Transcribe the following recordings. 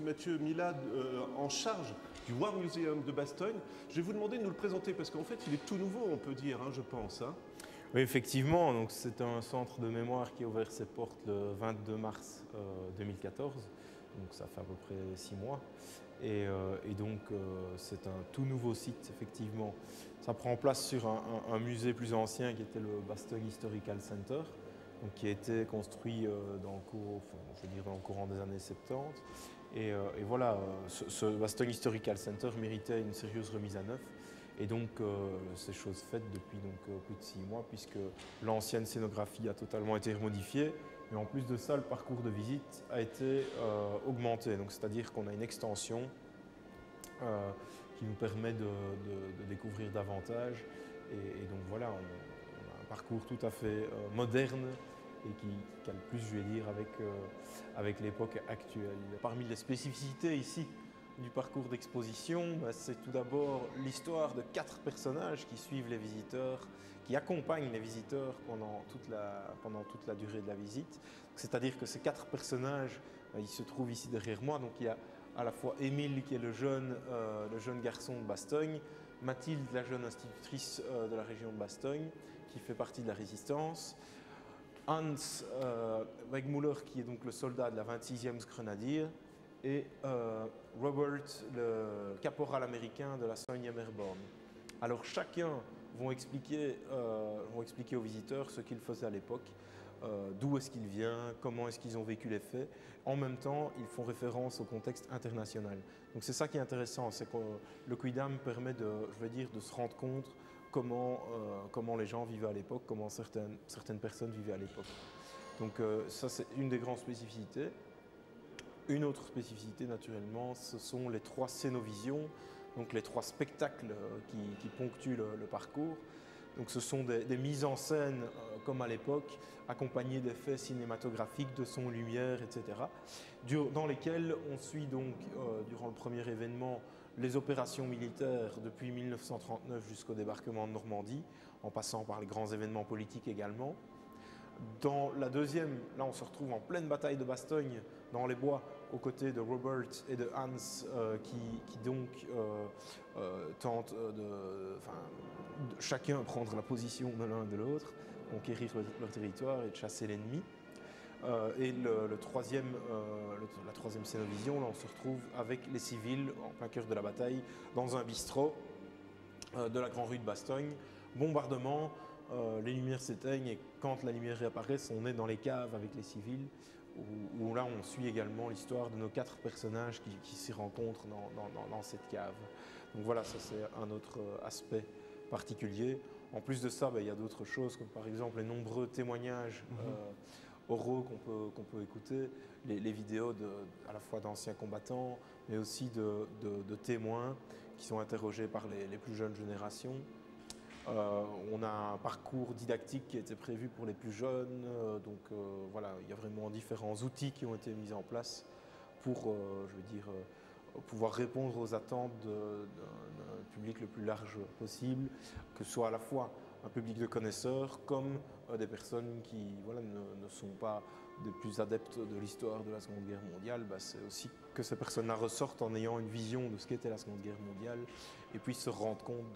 Monsieur Mathieu Milad, en charge du War Museum de Bastogne. Je vais vous demander de nous le présenter parce qu'en fait, il est tout nouveau, on peut dire, hein, je pense. Hein. Oui, effectivement. Donc, c'est un centre de mémoire qui a ouvert ses portes le 22 mars 2014. Donc, ça fait à peu près 6 mois. Et donc, c'est un tout nouveau site, effectivement. Ça prend place sur un musée plus ancien qui était le Bastogne Historical Center, donc, qui a été construit dans le courant des années 70. Et voilà, ce Bastogne Historical Center méritait une sérieuse remise à neuf. Et donc, c'est chose faite depuis plus de 6 mois, puisque l'ancienne scénographie a totalement été modifiée. Mais en plus de ça, le parcours de visite a été augmenté. Donc, c'est-à-dire qu'on a une extension qui nous permet de découvrir davantage. Et donc voilà, on a un parcours tout à fait moderne et qui cale plus, je vais dire, avec l'époque actuelle. Parmi les spécificités ici du parcours d'exposition, c'est tout d'abord l'histoire de 4 personnages qui suivent les visiteurs, qui accompagnent les visiteurs pendant toute la durée de la visite. C'est-à-dire que ces 4 personnages, ils se trouvent ici derrière moi. Donc il y a à la fois Émile, qui est le jeune garçon de Bastogne, Mathilde, la jeune institutrice de la région de Bastogne, qui fait partie de la résistance, Hans Wegmuller, qui est donc le soldat de la 26e grenadier, et Robert, le caporal américain de la 101e Airborne. Alors chacun vont expliquer aux visiteurs ce qu'ils faisaient à l'époque, d'où est-ce qu'il vient, comment est-ce qu'ils ont vécu les faits. En même temps, ils font référence au contexte international. Donc c'est ça qui est intéressant, c'est que le Quidam permet de se rendre compte comment les gens vivaient à l'époque, comment certaines personnes vivaient à l'époque. Donc ça, c'est une des grandes spécificités. Une autre spécificité, naturellement, ce sont les 3 scénovisions, donc les 3 spectacles qui ponctuent le parcours. Donc ce sont des mises en scène, comme à l'époque, accompagnées d'effets cinématographiques, de son, lumière, etc., dans lesquels on suit donc, durant le premier événement, les opérations militaires depuis 1939 jusqu'au débarquement de Normandie, en passant par les grands événements politiques également. Dans la deuxième, là on se retrouve en pleine bataille de Bastogne, dans les bois, aux côtés de Robert et de Hans, qui donc tentent de chacun prendre la position de l'un et de l'autre, conquérir leur territoire et de chasser l'ennemi. Et la troisième scénovision, là on se retrouve avec les civils en plein cœur de la bataille, dans un bistrot de la grande rue de Bastogne. Bombardement, les lumières s'éteignent et quand la lumière réapparaît, on est dans les caves avec les civils, où là on suit également l'histoire de nos 4 personnages qui s'y rencontrent dans cette cave. Donc voilà, ça c'est un autre aspect particulier. En plus de ça, il y a d'autres choses, comme par exemple les nombreux témoignages oraux qu'on peut écouter, les vidéos à la fois d'anciens combattants, mais aussi de témoins qui sont interrogés par les plus jeunes générations. On a un parcours didactique qui a été prévu pour les plus jeunes, voilà, il y a vraiment différents outils qui ont été mis en place pour, pouvoir répondre aux attentes d'un public le plus large possible, que ce soit à la fois un public de connaisseurs comme des personnes qui ne sont pas des plus adeptes de l'histoire de la Seconde Guerre mondiale. C'est aussi que ces personnes-là ressortent en ayant une vision de ce qu'était la Seconde Guerre mondiale et puis se rendre compte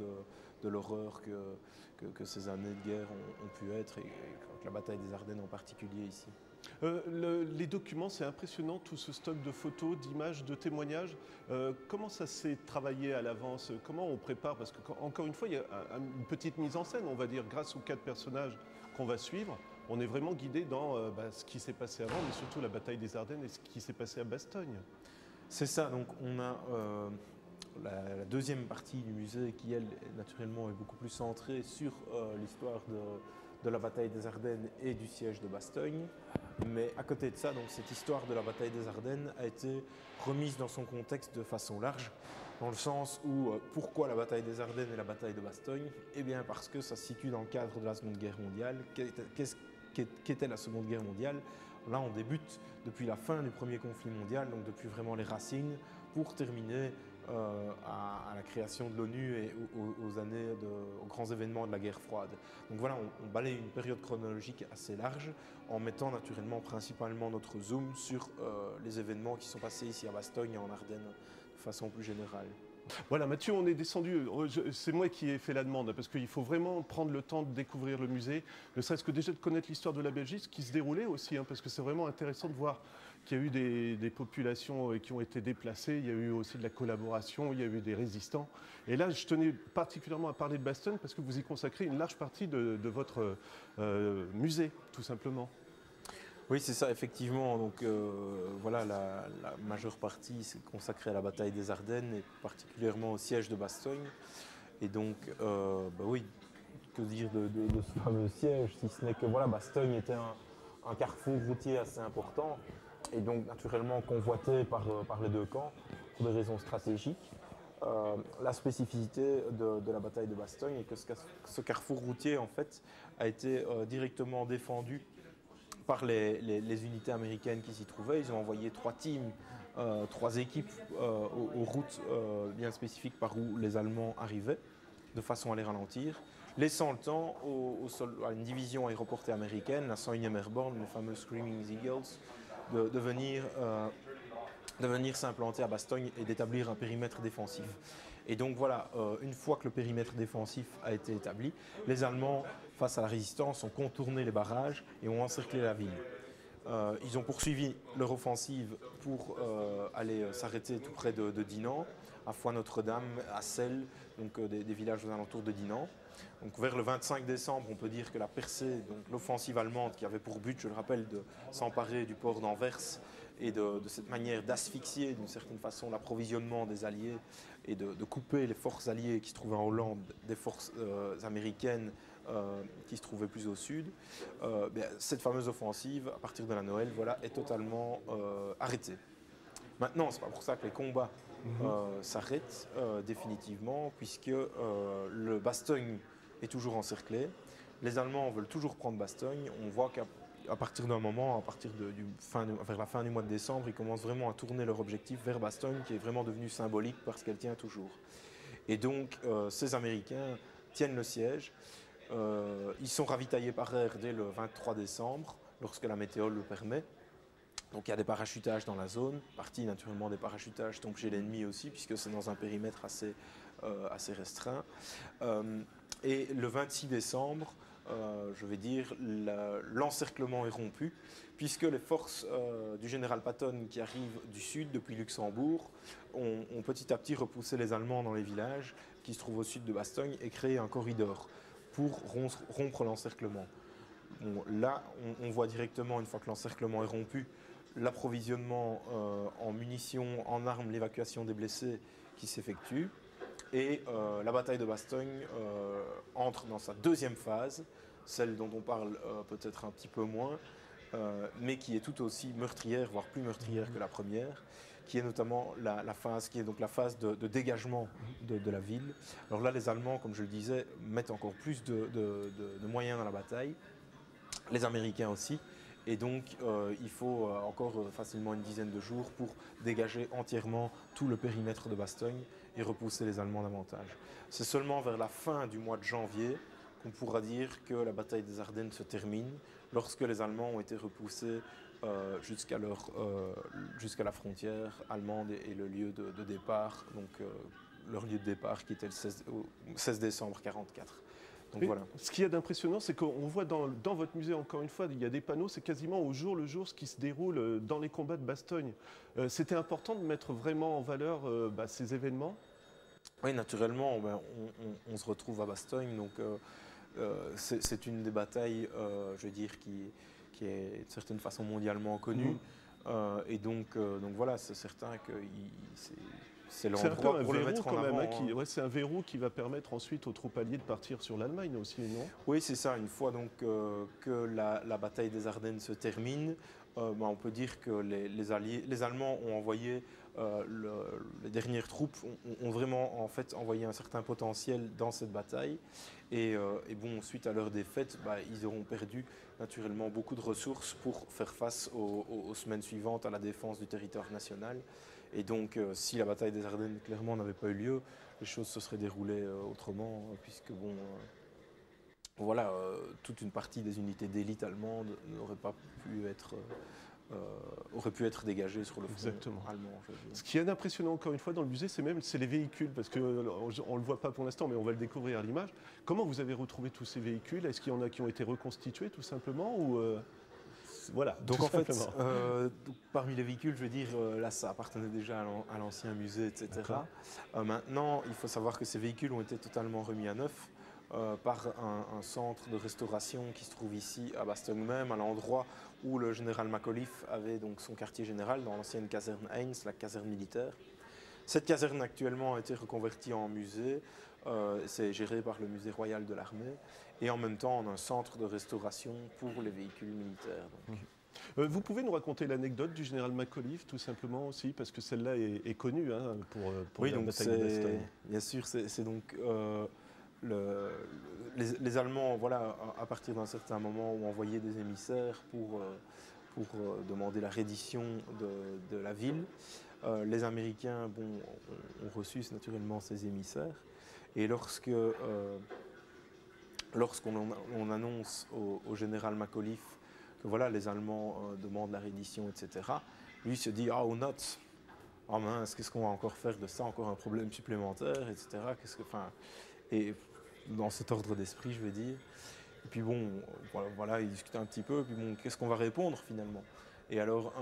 de l'horreur que ces années de guerre ont pu être, et la bataille des Ardennes en particulier ici. Les documents, c'est impressionnant, tout ce stock de photos, d'images, de témoignages. Comment ça s'est travaillé à l'avance? Comment on prépare? Parce qu'encore une fois, il y a une petite mise en scène, on va dire, grâce aux 4 personnages qu'on va suivre. On est vraiment guidé dans ce qui s'est passé avant, mais surtout la bataille des Ardennes et ce qui s'est passé à Bastogne. C'est ça, donc on a la deuxième partie du musée qui, elle, naturellement, est beaucoup plus centrée sur l'histoire de la bataille des Ardennes et du siège de Bastogne. Mais à côté de ça, donc, cette histoire de la bataille des Ardennes a été remise dans son contexte de façon large, dans le sens où pourquoi la bataille des Ardennes et la bataille de Bastogne? Eh bien parce que ça se situe dans le cadre de la Seconde Guerre mondiale. Qu'était la Seconde Guerre mondiale? Là, on débute depuis la fin du premier conflit mondial, donc depuis vraiment les racines, pour terminer à la création de l'ONU et aux grands événements de la guerre froide. Donc voilà, on balaye une période chronologique assez large en mettant naturellement principalement notre zoom sur les événements qui sont passés ici à Bastogne et en Ardennes de façon plus générale. Voilà, Mathieu, on est descendu. C'est moi qui ai fait la demande, parce qu'il faut vraiment prendre le temps de découvrir le musée, ne serait-ce que déjà de connaître l'histoire de la Belgique, ce qui se déroulait aussi, parce que c'est vraiment intéressant de voir qu'il y a eu des populations qui ont été déplacées, il y a eu aussi de la collaboration, il y a eu des résistants. Et là, je tenais particulièrement à parler de Bastogne, parce que vous y consacrez une large partie de votre musée, tout simplement. Oui, c'est ça, effectivement. Donc voilà, la majeure partie c'est consacrée à la bataille des Ardennes et particulièrement au siège de Bastogne. Et donc, oui, que dire de ce fameux siège, si ce n'est que voilà, Bastogne était un carrefour routier assez important et donc naturellement convoité par les deux camps pour des raisons stratégiques. La spécificité de la bataille de Bastogne est que ce carrefour routier en fait a été directement défendu par les unités américaines qui s'y trouvaient. Ils ont envoyé 3 teams, 3 équipes aux routes bien spécifiques par où les Allemands arrivaient, de façon à les ralentir, laissant le temps à une division aéroportée américaine, la 101e Airborne, les fameux Screaming Eagles, de venir s'implanter à Bastogne et d'établir un périmètre défensif. Et donc voilà, une fois que le périmètre défensif a été établi, les Allemands, face à la résistance, ont contourné les barrages et ont encerclé la ville. Ils ont poursuivi leur offensive pour aller s'arrêter tout près de Dinant, à Foix-Notre-Dame, à Celles, donc des villages aux alentours de Dinant. Donc vers le 25 décembre, on peut dire que la percée, donc l'offensive allemande qui avait pour but, je le rappelle, de s'emparer du port d'Anvers et de cette manière d'asphyxier d'une certaine façon l'approvisionnement des Alliés et de couper les forces alliées qui se trouvaient en Hollande des forces américaines qui se trouvaient plus au sud, cette fameuse offensive, à partir de la Noël, voilà, est totalement arrêtée. Maintenant, ce n'est pas pour ça que les combats s'arrêtent définitivement, puisque le Bastogne est toujours encerclé. Les Allemands veulent toujours prendre Bastogne. On voit qu'à partir d'un moment, vers la fin du mois de décembre, ils commencent vraiment à tourner leur objectif vers Bastogne, qui est vraiment devenu symbolique parce qu'elle tient toujours. Et donc, ces Américains tiennent le siège. Ils sont ravitaillés par air dès le 23 décembre, lorsque la météo le permet. Donc il y a des parachutages dans la zone. Partie naturellement des parachutages tombent chez l'ennemi aussi, puisque c'est dans un périmètre assez restreint. Et le 26 décembre, je vais dire, l'encerclement est rompu, puisque les forces du général Patton qui arrivent du sud, depuis Luxembourg, ont petit à petit repoussé les Allemands dans les villages qui se trouvent au sud de Bastogne et créé un corridor pour rompre l'encerclement. Bon, là, on voit directement, une fois que l'encerclement est rompu, l'approvisionnement en munitions, en armes, l'évacuation des blessés qui s'effectue. Et la bataille de Bastogne entre dans sa deuxième phase, celle dont on parle peut-être un petit peu moins, mais qui est tout aussi meurtrière, voire plus meurtrière que la première, qui est notamment la phase de dégagement de la ville. Alors là, les Allemands, comme je le disais, mettent encore plus de moyens dans la bataille, les Américains aussi, et donc il faut encore facilement une dizaine de jours pour dégager entièrement tout le périmètre de Bastogne et repousser les Allemands davantage. C'est seulement vers la fin du mois de janvier qu'on pourra dire que la bataille des Ardennes se termine, lorsque les Allemands ont été repoussés jusqu'à la frontière allemande et le lieu de départ, donc leur lieu de départ qui était le 16 décembre 1944. Donc, voilà. Ce qu'il y a d'impressionnant, c'est qu'on voit dans votre musée, encore une fois, il y a des panneaux, c'est quasiment au jour le jour ce qui se déroule dans les combats de Bastogne. C'était important de mettre vraiment en valeur ces événements? Oui, naturellement, on se retrouve à Bastogne, donc c'est une des batailles, je veux dire, qui est de certaine façon mondialement connue. Et donc voilà, c'est certain que c'est l'endroit pour le mettre en avant. C'est un verrou qui va permettre ensuite aux troupes alliées de partir sur l'Allemagne aussi, non? Oui, c'est ça. Une fois donc que la bataille des Ardennes se termine, on peut dire que les Allemands ont envoyé les dernières troupes ont vraiment en fait envoyé un certain potentiel dans cette bataille. Et bon, suite à leur défaite, ils auront perdu naturellement beaucoup de ressources pour faire face aux semaines suivantes à la défense du territoire national. Et donc, si la bataille des Ardennes, clairement, n'avait pas eu lieu, les choses se seraient déroulées autrement, puisque, bon, voilà, toute une partie des unités d'élite allemandes n'aurait pas pu être, aurait pu être dégagée sur le front allemand. Je veux dire. Ce qui est impressionnant, encore une fois, dans le musée, c'est les véhicules, parce qu'on ne le voit pas pour l'instant, mais on va le découvrir à l'image. Comment vous avez retrouvé tous ces véhicules? Est-ce qu'il y en a qui ont été reconstitués, tout simplement, ou voilà, donc tout en fait, simplement. parmi les véhicules, je veux dire, là ça appartenait déjà à l'ancien musée, etc. Maintenant, il faut savoir que ces véhicules ont été totalement remis à neuf par un centre de restauration qui se trouve ici à Bastogne même, à l'endroit où le général Macauliffe avait donc son quartier général dans l'ancienne caserne Heinz, la caserne militaire. Cette caserne actuellement a été reconvertie en musée, c'est géré par le musée royal de l'armée et en même temps on a un centre de restauration pour les véhicules militaires. Donc. Vous pouvez nous raconter l'anecdote du général Macauliffe, tout simplement aussi, parce que celle-là est connue hein, pour oui, la donc bataille de Bastogne. Bien sûr, c'est donc les Allemands, voilà, à partir d'un certain moment, ont envoyé des émissaires pour demander la reddition de la ville. Les Américains ont reçu naturellement ces émissaires. Et lorsqu'on annonce au général Macauliffe que voilà, les Allemands demandent la reddition, etc., lui se dit « Ah, oh, nuts ! Oh mince, qu'est-ce qu'on va encore faire de ça? Encore un problème supplémentaire, etc. » Et dans cet ordre d'esprit, je veux dire. Et puis bon, voilà, il discute un petit peu, et puis bon, qu'est-ce qu'on va répondre finalement? Et alors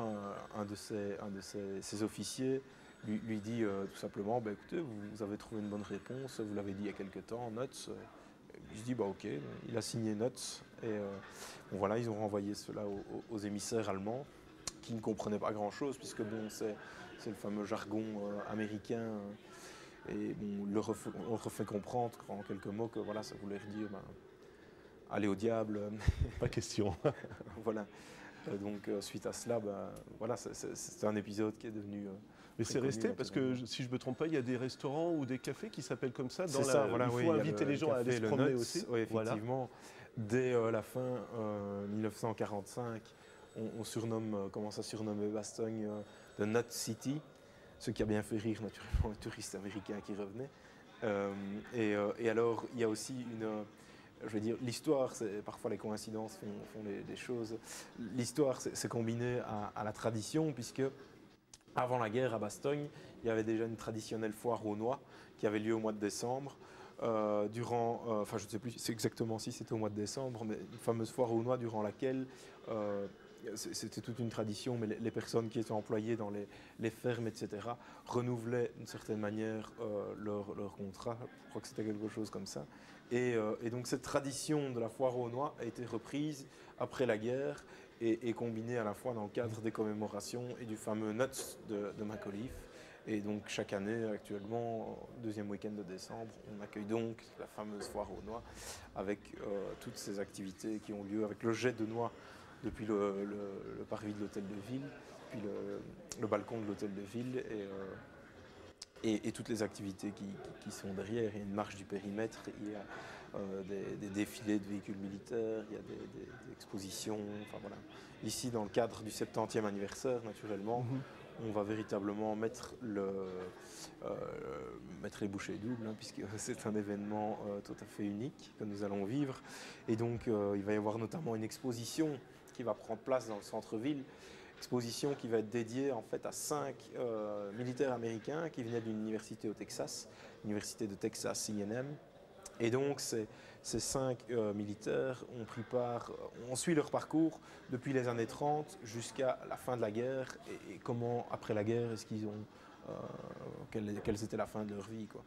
un de ses officiers lui dit tout simplement, bah, écoutez, vous avez trouvé une bonne réponse, vous l'avez dit il y a quelque temps, Nuts. Il se dit, bah ok, il a signé Nuts. Et bon, voilà, ils ont renvoyé cela aux émissaires allemands, qui ne comprenaient pas grand-chose, puisque bon, c'est le fameux jargon américain. Et bon, on leur refait comprendre en quelques mots que voilà, ça voulait dire ben, aller au diable. Pas question. Voilà. Donc suite à cela, ben, voilà, c'est un épisode qui est devenu. Mais c'est resté parce que si je ne me trompe pas, il y a des restaurants ou des cafés qui s'appellent comme ça. C'est ça, voilà, il faut inviter les gens à aller se promener aussi. Oui, effectivement. Voilà. Dès la fin 1945, on commence à surnommer Bastogne The Nut City. Ce qui a bien fait rire naturellement les touristes américains qui revenaient. Et alors, il y a aussi je veux dire, l'histoire, parfois les coïncidences font des choses. L'histoire, c'est combiné à la tradition, puisque avant la guerre à Bastogne, il y avait déjà une traditionnelle foire aux noix qui avait lieu au mois de décembre. Enfin, je ne sais plus c'est exactement si c'était au mois de décembre, mais une fameuse foire aux noix durant laquelle c'était toute une tradition, mais les personnes qui étaient employées dans les fermes, etc., renouvelaient d'une certaine manière leur contrat. Je crois que c'était quelque chose comme ça. Et donc cette tradition de la foire aux noix a été reprise après la guerre et combinée à la fois dans le cadre des commémorations et du fameux Nuts de Macauliffe. Et donc chaque année, actuellement, deuxième week-end de décembre, on accueille donc la fameuse foire aux noix avec toutes ces activités qui ont lieu, avec le jet de noix depuis le parvis de l'hôtel de ville, puis le balcon de l'hôtel de ville et toutes les activités qui sont derrière. Il y a une marche du périmètre, il y a des défilés de véhicules militaires, il y a des expositions. Enfin, voilà. Ici, dans le cadre du 70e anniversaire, naturellement, on va véritablement mettre les bouchées doubles, hein, puisque c'est un événement tout à fait unique que nous allons vivre. Et donc, il va y avoir notamment une exposition qui va prendre place dans le centre-ville, exposition qui va être dédiée en fait à 5 militaires américains qui venaient d'une université au Texas, l'université de Texas A&M. Et donc ces 5 militaires ont suit leur parcours depuis les années 30 jusqu'à la fin de la guerre et comment après la guerre est-ce qu'ils ont quelles étaient la fin de leur vie, quoi.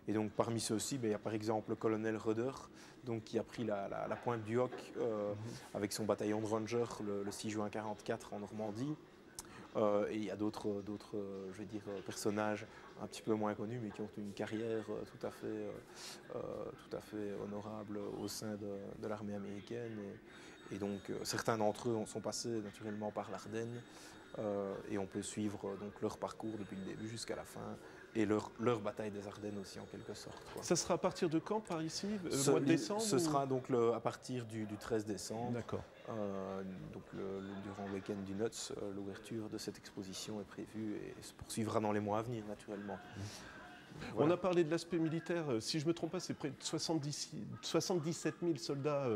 Et donc parmi ceux-ci, il y a par exemple le colonel Roeder, donc, qui a pris la pointe du Hoc avec son bataillon de Rangers le 6 juin 1944 en Normandie. Et il y a d'autres je veux dire, personnages un petit peu moins connus, mais qui ont une carrière tout à fait honorable au sein de l'armée américaine. Et donc certains d'entre eux sont passés naturellement par l'Ardenne. Et on peut suivre donc leur parcours depuis le début jusqu'à la fin. et leur bataille des Ardennes aussi en quelque sorte, quoi. Ça sera à partir de quand par ici? Mois de décembre? Ce sera donc à partir du 13 décembre. D'accord. Donc durant le week-end du Nuts, l'ouverture de cette exposition est prévue et se poursuivra dans les mois à venir naturellement. Voilà. On a parlé de l'aspect militaire. Si je ne me trompe pas, c'est près de 77 000 soldats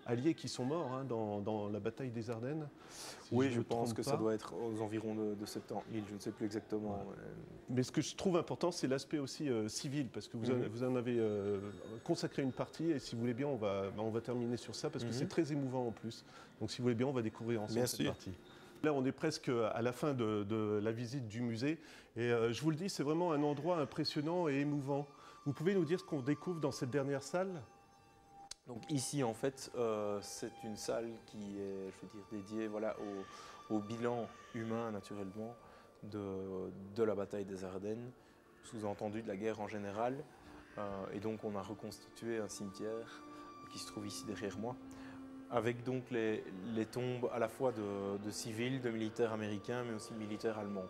alliés qui sont morts hein, dans la bataille des Ardennes. Si oui, je pense que ça doit être aux environs de 70 000, je ne sais plus exactement. Ouais. Mais ce que je trouve important, c'est l'aspect aussi civil, parce que vous en avez consacré une partie, et si vous voulez bien, on va terminer sur ça, parce que c'est très émouvant en plus. Donc si vous voulez bien, on va découvrir ensemble cette partie. Là, on est presque à la fin de la visite du musée. Et je vous le dis, c'est vraiment un endroit impressionnant et émouvant. Vous pouvez nous dire ce qu'on découvre dans cette dernière salle? Donc ici, en fait, c'est une salle qui est, je veux dire, dédiée voilà, au bilan humain, naturellement, de la bataille des Ardennes, sous-entendu de la guerre en général. Et donc, on a reconstitué un cimetière qui se trouve ici derrière moi, avec donc les tombes à la fois de civils, de militaires américains, mais aussi de militaires allemands.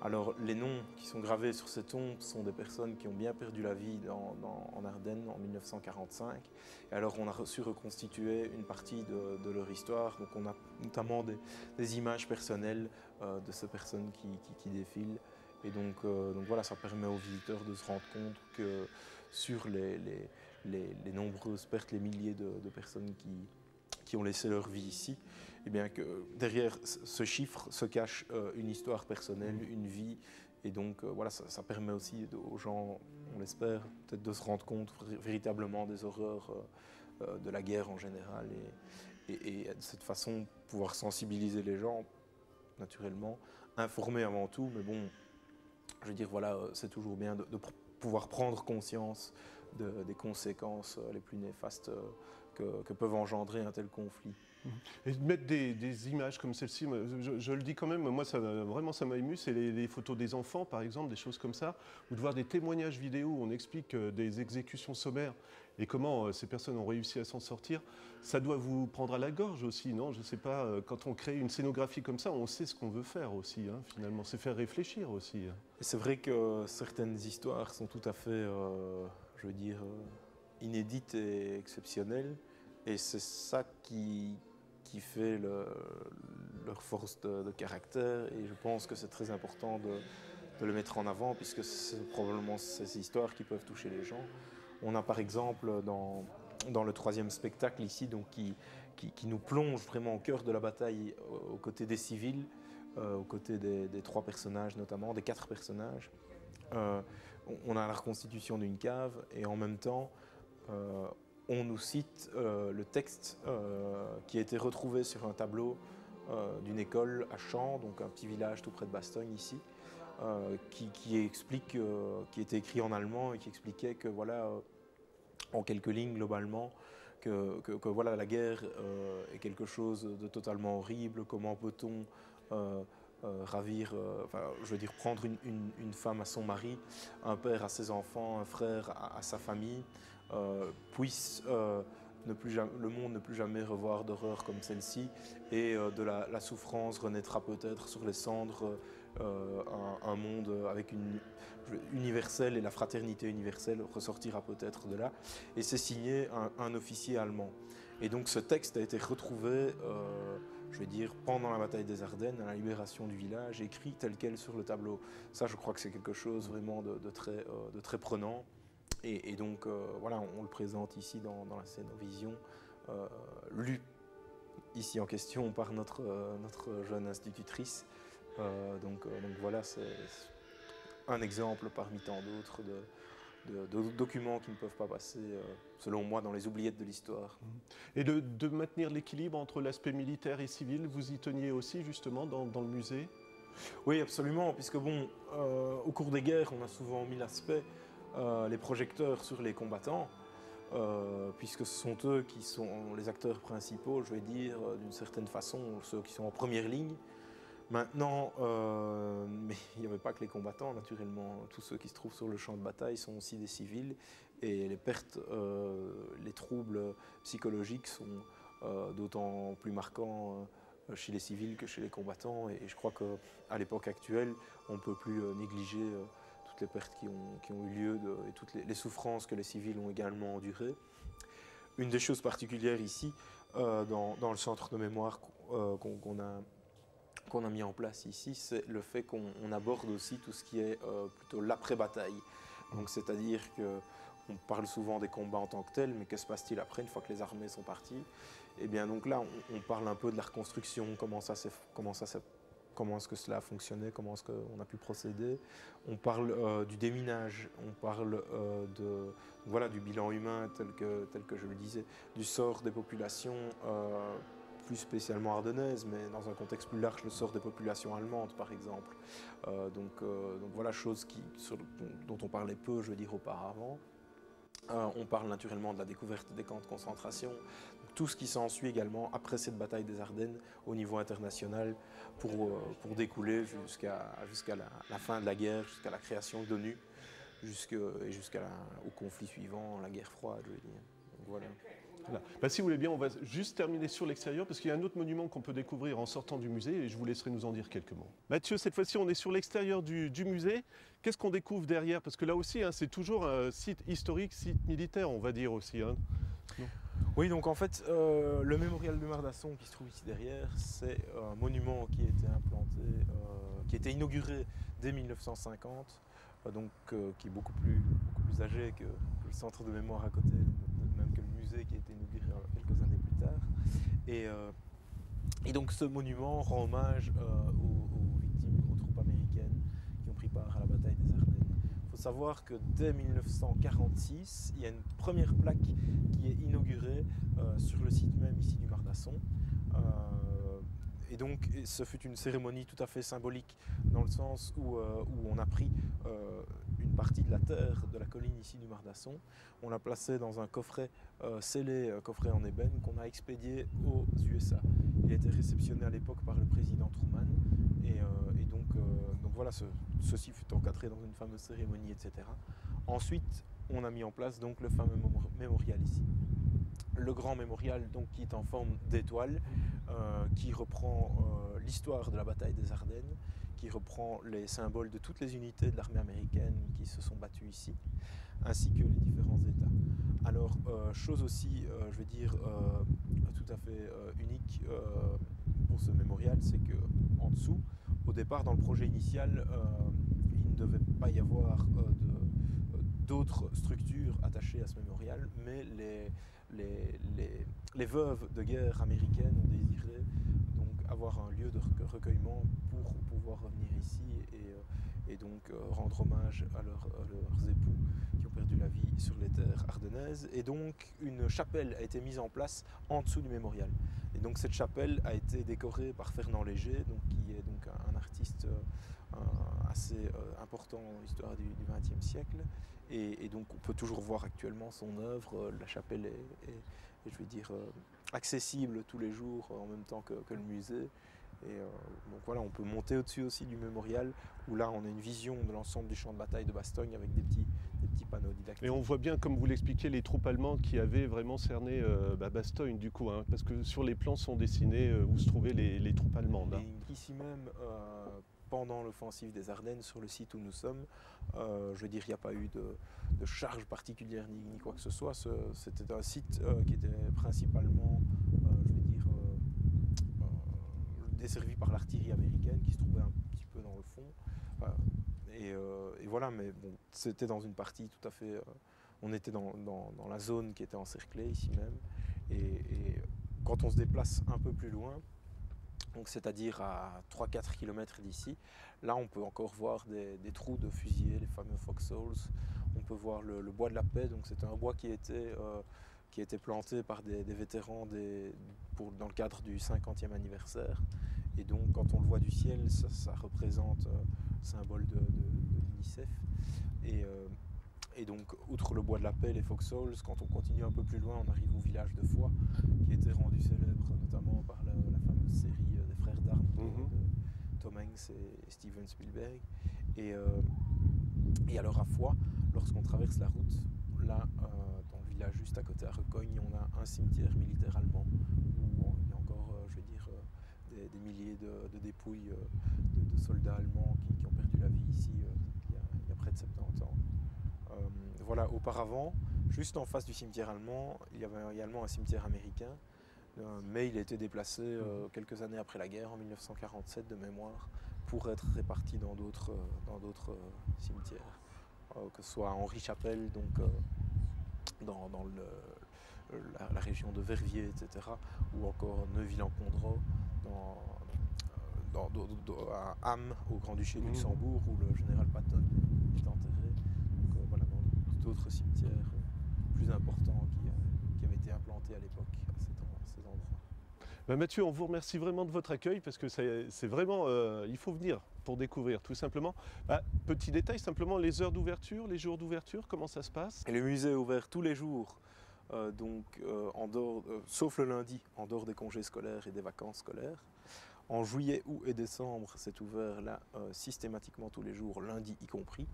Alors les noms qui sont gravés sur ces tombes sont des personnes qui ont bien perdu la vie en Ardennes en 1945. Et alors on a su reconstituer une partie de leur histoire. Donc on a notamment des images personnelles de ces personnes qui défilent. Et donc voilà, ça permet aux visiteurs de se rendre compte que sur les nombreuses pertes, les milliers de personnes qui ont laissé leur vie ici, et bien que derrière ce chiffre se cache une histoire personnelle, une vie, et donc voilà, ça permet aussi aux gens, on l'espère, peut-être de se rendre compte véritablement des horreurs de la guerre en général, et de cette façon pouvoir sensibiliser les gens, naturellement, informer avant tout, mais bon, je veux dire, voilà, c'est toujours bien de pouvoir prendre conscience des conséquences les plus néfastes que peuvent engendrer un tel conflit. Et de mettre des images comme celle-ci, je le dis quand même, moi ça m'a ému, c'est les photos des enfants par exemple, des choses comme ça, ou de voir des témoignages vidéo où on explique des exécutions sommaires et comment ces personnes ont réussi à s'en sortir. Ça doit vous prendre à la gorge aussi, non? Je ne sais pas, quand on crée une scénographie comme ça, on sait ce qu'on veut faire aussi, hein, finalement, c'est faire réfléchir aussi. C'est vrai que certaines histoires sont tout à fait, je veux dire, inédites et exceptionnelles, et c'est ça qui fait leur force de caractère, et je pense que c'est très important de le mettre en avant, puisque c'est probablement ces histoires qui peuvent toucher les gens. On a par exemple dans le troisième spectacle ici, donc qui nous plonge vraiment au cœur de la bataille aux côtés des civils, aux côtés des trois personnages notamment, des quatre personnages. On a la reconstitution d'une cave, et en même temps on nous cite le texte qui a été retrouvé sur un tableau d'une école à Champs, donc un petit village tout près de Bastogne ici, qui explique, qui était écrit en allemand et qui expliquait que voilà, en quelques lignes globalement, que voilà, la guerre est quelque chose de totalement horrible. Comment peut-on ravir, enfin, je veux dire, prendre une femme à son mari, un père à ses enfants, un frère à sa famille, puisse le monde ne plus jamais revoir d'horreur comme celle-ci, et de la souffrance renaîtra peut-être sur les cendres un monde avec une universelle, et la fraternité universelle ressortira peut-être de là. Et c'est signé un officier allemand. Et donc ce texte a été retrouvé, je vais dire, pendant la bataille des Ardennes, à la libération du village, écrit tel quel sur le tableau. Ça, je crois que c'est quelque chose vraiment de très prenant. Et donc, voilà, on le présente ici dans la Scénovision, lu ici en question par notre jeune institutrice. Donc voilà, c'est un exemple parmi tant d'autres de documents qui ne peuvent pas passer, selon moi, dans les oubliettes de l'histoire. Et de maintenir l'équilibre entre l'aspect militaire et civil, vous y teniez aussi justement dans le musée? Oui, absolument, puisque bon, au cours des guerres, on a souvent mis l'aspect, les projecteurs sur les combattants, puisque ce sont eux qui sont les acteurs principaux, je vais dire, d'une certaine façon, ceux qui sont en première ligne. Maintenant, mais il n'y avait pas que les combattants, naturellement. Tous ceux qui se trouvent sur le champ de bataille sont aussi des civils, et les pertes, les troubles psychologiques sont d'autant plus marquants chez les civils que chez les combattants. Et je crois qu'à l'époque actuelle, on ne peut plus négliger toutes les pertes qui ont eu lieu et toutes les souffrances que les civils ont également endurées. Une des choses particulières ici, dans le centre de mémoire qu'on a mis en place ici, c'est le fait qu'on aborde aussi tout ce qui est plutôt l'après-bataille. Donc c'est-à-dire qu'on parle souvent des combats en tant que tels, mais que se passe-t-il après, une fois que les armées sont parties? Et bien donc là, on parle un peu de la reconstruction, comment est-ce que cela a fonctionné, comment est-ce qu'on a pu procéder. On parle du déminage, on parle du bilan humain tel que je le disais, du sort des populations, plus spécialement ardennaises, mais dans un contexte plus large, le sort des populations allemandes par exemple. Donc voilà, chose dont on parlait peu, je veux dire, auparavant. On parle naturellement de la découverte des camps de concentration, tout ce qui s'ensuit également après cette bataille des Ardennes au niveau international pour découler jusqu'à la fin de la guerre, jusqu'à la création de l'ONU, jusqu'au conflit suivant, la guerre froide, je veux dire. Donc, voilà. Voilà. Si vous voulez bien, on va juste terminer sur l'extérieur parce qu'il y a un autre monument qu'on peut découvrir en sortant du musée et je vous laisserai nous en dire quelques mots. Mathieu, cette fois-ci, on est sur l'extérieur du musée. Qu'est-ce qu'on découvre derrière? Parce que là aussi, c'est toujours un site historique, site militaire, on va dire aussi. Oui, donc en fait, le mémorial de Mardasson qui se trouve ici derrière, c'est un monument qui a été implanté, qui a été inauguré dès 1950, qui est beaucoup plus âgé que le centre de mémoire à côté, même que le musée qui a été inauguré quelques années plus tard. Et donc ce monument rend hommage aux victimes, aux troupes américaines qui ont pris part à la bataille des Ardennes. Il faut savoir que dès 1946, il y a une première plaque qui est inaugurée sur le site même ici du Mardasson. Et donc ce fut une cérémonie tout à fait symbolique dans le sens où on a pris une partie de la terre de la colline ici du Mardasson, on l'a placé dans un coffret scellé, coffret en ébène qu'on a expédié aux USA. Il a été réceptionné à l'époque par le président Truman et donc voilà, ceci fut encadré dans une fameuse cérémonie, etc. Ensuite, on a mis en place donc le fameux mémorial ici. Le grand mémorial donc, qui est en forme d'étoile, qui reprend l'histoire de la bataille des Ardennes, qui reprend les symboles de toutes les unités de l'armée américaine qui se sont battues ici, ainsi que les différents États. Alors, chose aussi, je vais dire, tout à fait unique pour ce mémorial, c'est qu'en dessous, au départ, dans le projet initial, il ne devait pas y avoir d'autres structures attachées à ce mémorial, mais les veuves de guerre américaines ont désiré donc avoir un lieu de recueillement pour pouvoir revenir ici et donc rendre hommage à leurs époux qui ont perdu la vie sur les terres ardennaises. Et donc une chapelle a été mise en place en dessous du mémorial. Et donc cette chapelle a été décorée par Fernand Léger, donc, qui est donc un artiste assez important dans l'histoire du XXe siècle. Et donc on peut toujours voir actuellement son œuvre. La chapelle est je vais dire, accessible tous les jours en même temps que le musée. Et donc voilà, on peut monter au-dessus aussi du mémorial où là on a une vision de l'ensemble du champ de bataille de Bastogne avec des petits panneaux didactiques. Et on voit bien, comme vous l'expliquez, les troupes allemandes qui avaient vraiment cerné Bastogne du coup, parce que sur les plans sont dessinés où se trouvaient les troupes allemandes. Et ici même, pendant l'offensive des Ardennes, sur le site où nous sommes, je veux dire, il n'y a pas eu de charge particulière ni quoi que ce soit. C'était un site qui était principalement, je vais dire, desservi par l'artillerie américaine qui se trouvait un petit peu dans le fond. Et voilà, mais bon, c'était dans une partie tout à fait... on était dans la zone qui était encerclée ici même. Et quand on se déplace un peu plus loin, donc c'est-à-dire à 3-4 km d'ici, là on peut encore voir des trous de fusillés, les fameux foxholes. On peut voir le bois de la paix, donc c'est un bois qui a été planté par des vétérans dans le cadre du 50e anniversaire. Et donc quand on le voit du ciel, ça représente le symbole de l'UNICEF. Et donc, outre le bois de la paix, les foxholes, quand on continue un peu plus loin, on arrive au village de Foix, qui a été rendu célèbre notamment par la fameuse série des frères d'armes de Tom Hanks et Steven Spielberg. Et alors à Foix, lorsqu'on traverse la route, là, dans le village juste à côté à Recogne, on a un cimetière militaire allemand, où il y a encore, je veux dire, des milliers de dépouilles de soldats allemands qui ont perdu la vie ici il y a près de 70 ans. Voilà, auparavant, juste en face du cimetière allemand, il y avait également un cimetière américain, mais il a été déplacé quelques années après la guerre, en 1947 de mémoire, pour être réparti dans d'autres cimetières, que ce soit à Henri-Chapelle, donc dans la région de Verviers, etc., ou encore Neuville-en-Condroz, à Ham, au Grand-Duché de Luxembourg, où le général Patton est enterré. Donc voilà, dans d'autres cimetières plus importants qui avaient été implantés à l'époque à ces endroits. Ben Mathieu, on vous remercie vraiment de votre accueil parce que c'est vraiment, il faut venir pour découvrir tout simplement. Petit détail, simplement les heures d'ouverture, les jours d'ouverture, comment ça se passe? Et le musée est ouvert tous les jours, sauf le lundi, en dehors des congés scolaires et des vacances scolaires. En juillet, août et décembre, c'est ouvert là systématiquement tous les jours, lundi y compris.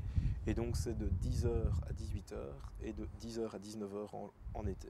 Et donc c'est de 10h à 18h et de 10h à 19h en été.